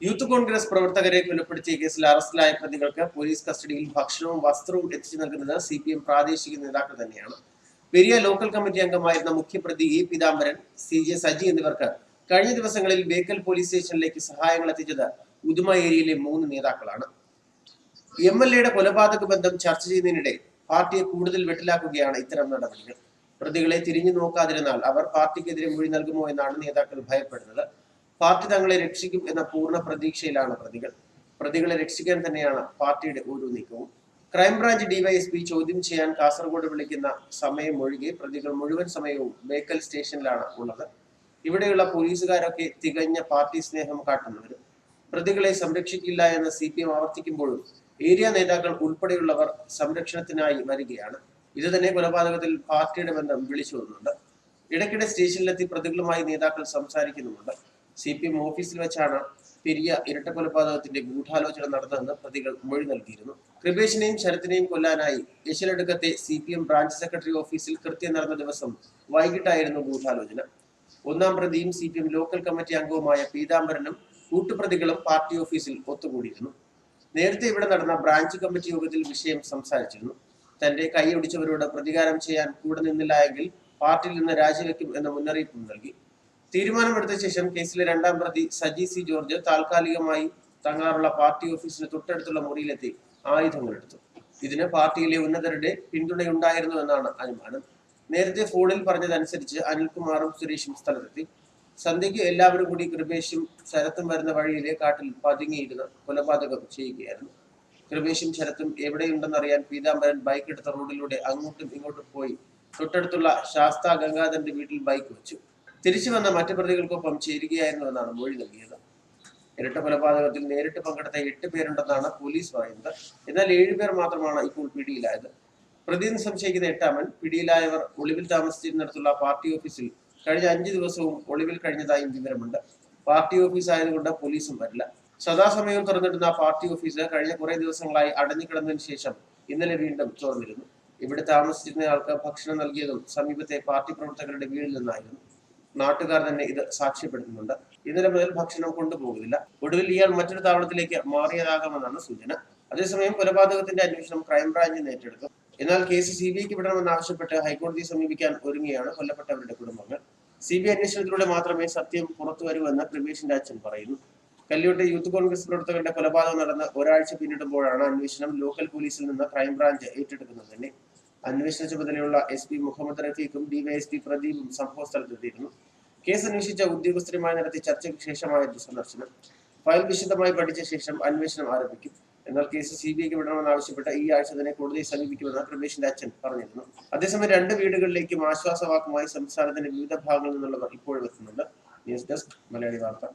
Youth Congress പ്രവർത്തകരെ കൊലപ്പെടുത്തിയ കേസിൽ അറസ്റ്റിലായ പ്രതികൾക്ക് പോലീസ് കസ്റ്റഡിയിൽ ഭക്ഷണവും വസ്ത്രവും എത്തിച്ചു നൽകുന്നത് CPM പ്രാദേശിക നേതാക്കൾ തന്നെയാണ്. പെരിയ ലോക്കൽ കമ്മിറ്റി അംഗമായിരുന്ന മുഖ്യപ്രതി എ പീതാംബരൻ, CJ സജി എന്നിവർക്ക് കഴിഞ്ഞ ദിവസങ്ങളിൽ ബേക്കൽ പോലീസ് സ്റ്റേഷനിലേക്ക് സഹായങ്ങൾ എത്തിച്ചത് ഉദുമ ഏരിയയിലെ 3 നേതാക്കളാണ്. MLA കൊലപാതക ബന്ധം ചർച്ച ചെയ്യുന്നതിനിടെ പാർട്ടിയെ കൂടുതൽ വെട്ടിലാക്കുകയാണ് ഇത്തരം നടപടികൾ. പ്രതികളെ തിരിഞ്ഞു നോക്കാതിരുന്നാൽ അവർ പാർട്ടിക്കെതിരെ മൊഴി നൽകുമോ എന്നാണ് നേതാക്കൾ ഭയപ്പെടുന്നത്. പാർട്ടി തങ്ങളെ രക്ഷിക്കും എന്ന പൂർണ്ണ പ്രതീക്ഷയിലാണ് പ്രതികളെ രക്ഷിക്കാൻ തന്നെയാണ് പാർട്ടിയുടെ ഓരോ നീക്കവും. ക്രൈംബ്രാഞ്ച് DYSP ചോദ്യം ചെയ്യാൻ കാസർഗോഡ് വിളിക്കുന്ന സമയം ഒഴികെ പ്രതികൾ മുഴുവൻ സമയവും ബേക്കൽ സ്റ്റേഷനിലാണ് ഉള്ളത്. ഇവിടെയുള്ള പോലീസുകാരൊക്കെ തികഞ്ഞ പാർട്ടി സ്നേഹം കാട്ടുന്നവരും. പ്രതികളെ സംരക്ഷിക്കില്ല എന്ന് CPM ആവർത്തിക്കുമ്പോഴും ഏരിയ നേതാക്കൾ ഉൾപ്പെടെയുള്ളവർ സംരക്ഷണത്തിനായി വരികയാണ്. ഇത് തന്നെ കൊലപാതകത്തിൽ പാർട്ടിയുടെ ബന്ധം വിളിച്ചോതുന്നുണ്ട്. ഇടയ്ക്കിടെ സ്റ്റേഷനിലെത്തി പ്രതികളുമായി നേതാക്കൾ സംസാരിക്കുന്നുമുണ്ട്. CPM ഓഫീസിൽ വെച്ചാണ് പെരിയ ഇരട്ട കൊലപാതകത്തിന്റെ ഗൂഢാലോചന നടന്നതെന്ന് പ്രതികൾ മൊഴി നൽകിയിരുന്നു. കൃപേഷിനെയും ശരത്തിനെയും കൊല്ലാനായി യശലടുക്കത്തെ CPM ബ്രാഞ്ച് സെക്രട്ടറി ഓഫീസിൽ കൃത്യം നടന്ന ദിവസം വൈകിട്ടായിരുന്നു ഗൂഢാലോചന. ഒന്നാം പ്രതിയും CPM ലോക്കൽ കമ്മിറ്റി അംഗവുമായ പീതാംബരനും കൂട്ടുപ്രതികളും പാർട്ടി ഓഫീസിൽ ഒത്തുകൂടിയിരുന്നു. നേരത്തെ ഇവിടെ നടന്ന ബ്രാഞ്ച് കമ്മിറ്റി യോഗത്തിൽ വിഷയം സംസാരിച്ചിരുന്നു. തന്റെ കൈയൊടിച്ചവരോട് പ്രതികാരം ചെയ്യാൻ കൂടെ നിന്നില്ല എങ്കിൽ പാർട്ടിയിൽ നിന്ന് രാജിവെക്കും എന്ന മുന്നറിയിപ്പും നൽകി. തീരുമാനമെടുത്ത ശേഷം കേസിലെ 2ാം പ്രതി സജി C ജോർജ് താൽക്കാലികമായി തങ്ങാറുള്ള പാർട്ടി ഓഫീസിന് തൊട്ടടുത്തുള്ള മുറിയിലെത്തി ആയുധങ്ങളെടുത്തു. ഇതിന് പാർട്ടിയിലെ ഉന്നതരുടെ പിന്തുണയുണ്ടായിരുന്നു എന്നാണ് അനുമാനം. നേരത്തെ ഫോണിൽ പറഞ്ഞതനുസരിച്ച് അനിൽകുമാറും സുരേഷും സ്ഥലത്തെത്തി. സന്ധ്യയ്ക്ക് എല്ലാവരും കൂടി കൃപേഷും ശരത്തും വരുന്ന വഴിയിലെ കാട്ടിൽ പതുങ്ങിയിരുന്ന് കൊലപാതകം ചെയ്യുകയായിരുന്നു. കൃപേഷും ശരത്തും എവിടെയുണ്ടെന്നറിയാൻ പീതാംബരൻ ബൈക്ക് എടുത്ത റോഡിലൂടെ അങ്ങോട്ടും ഇങ്ങോട്ടും പോയി തൊട്ടടുത്തുള്ള ശാസ്ത ഗംഗാധരന്റെ വീട്ടിൽ ബൈക്ക് വെച്ചു. തിരിച്ചു വന്ന മറ്റു പ്രതികൾക്കൊപ്പം ചേരുകയായിരുന്നു എന്നാണ് മൊഴി നൽകിയത്. ഇരട്ട കൊലപാതകത്തിൽ നേരിട്ട് പങ്കെടുത്ത 8 പേരുണ്ടെന്നാണ് പോലീസ് പറയുന്നത്. എന്നാൽ 7 പേർ മാത്രമാണ് ഇപ്പോൾ പിടിയിലായത്. പ്രതിയെന്ന് സംശയിക്കുന്ന 8-ാമൻ പിടിയിലായവർ ഒളിവിൽ താമസിച്ചിരുന്നിടത്തുള്ള പാർട്ടി ഓഫീസിൽ കഴിഞ്ഞ 5 ദിവസവും ഒളിവിൽ കഴിഞ്ഞതായും വിവരമുണ്ട്. പാർട്ടി ഓഫീസ് ആയതുകൊണ്ട് പോലീസും വരില്ല. സദാസമയവും തുറന്നിടുന്ന പാർട്ടി ഓഫീസ് കഴിഞ്ഞ കുറെ ദിവസങ്ങളായി അടഞ്ഞു കിടന്നതിന് ശേഷം ഇന്നലെ വീണ്ടും തുറന്നിരുന്നു. ഇവിടെ താമസിച്ചിരുന്നയാൾക്ക് ഭക്ഷണം നൽകിയതും സമീപത്തെ പാർട്ടി പ്രവർത്തകരുടെ വീട്ടിൽ നിന്നായിരുന്നു. നാട്ടുകാർ തന്നെ ഇത് സാക്ഷ്യപ്പെടുത്തുന്നുണ്ട്. ഇന്നലെ മുതൽ ഭക്ഷണം കൊണ്ടുപോകുന്നില്ല. ഒടുവിൽ ഇയാൾ മറ്റൊരു താവളത്തിലേക്ക് മാറിയതാകാമെന്നാണ് സൂചന. അതേസമയം കൊലപാതകത്തിന്റെ അന്വേഷണം ക്രൈംബ്രാഞ്ചിന് ഏറ്റെടുക്കും. എന്നാൽ കേസ് CBIക്ക് വിടണമെന്നാവശ്യപ്പെട്ട് ഹൈക്കോടതിയെ സമീപിക്കാൻ ഒരുങ്ങിയാണ് കൊല്ലപ്പെട്ടവരുടെ കുടുംബങ്ങൾ. CBI അന്വേഷണത്തിലൂടെ മാത്രമേ സത്യം പുറത്തുവരൂവെന്ന് കൃപേഷിന്റെ അച്ഛൻ പറയുന്നു. കല്യോട്ടെ യൂത്ത് കോൺഗ്രസ് പ്രവർത്തകരുടെ കൊലപാതകം നടന്ന് ഒരാഴ്ച പിന്നിടുമ്പോഴാണ് അന്വേഷണം ലോക്കൽ പോലീസിൽ നിന്ന് ക്രൈംബ്രാഞ്ച് ഏറ്റെടുക്കുന്നത് തന്നെ. അന്വേഷണ ചുമതലയുള്ള SP മുഹമ്മദ് റഫീഖും DYSP പ്രദീപും സംഭവ സ്ഥലത്തെത്തിയിരുന്നു. കേസ് അന്വേഷിച്ച ഉദ്യോഗസ്ഥരുമായി നടത്തിയ ചർച്ചയ്ക്ക് ശേഷമായിരുന്നു സന്ദർശനം. ഫയൽ വിശദമായി പഠിച്ച ശേഷം അന്വേഷണം ആരംഭിക്കും. എന്നാൽ കേസ് CBIക്ക് വിടണമെന്നാവശ്യപ്പെട്ട് ഈ ആഴ്ച തന്നെ കോടതിയെ സമീപിക്കുമെന്ന് കൃപേഷിന്റെ അച്ഛൻ പറഞ്ഞിരുന്നു. അതേസമയം 2 വീടുകളിലേക്കും ആശ്വാസവാക്കുമായി സംസ്ഥാനത്തിന്റെ വിവിധ ഭാഗങ്ങളിൽ നിന്നുള്ളവർ ഇപ്പോഴും എത്തുന്നുണ്ട്. ന്യൂസ് ഡെസ്ക് മലയാളി വാർത്ത.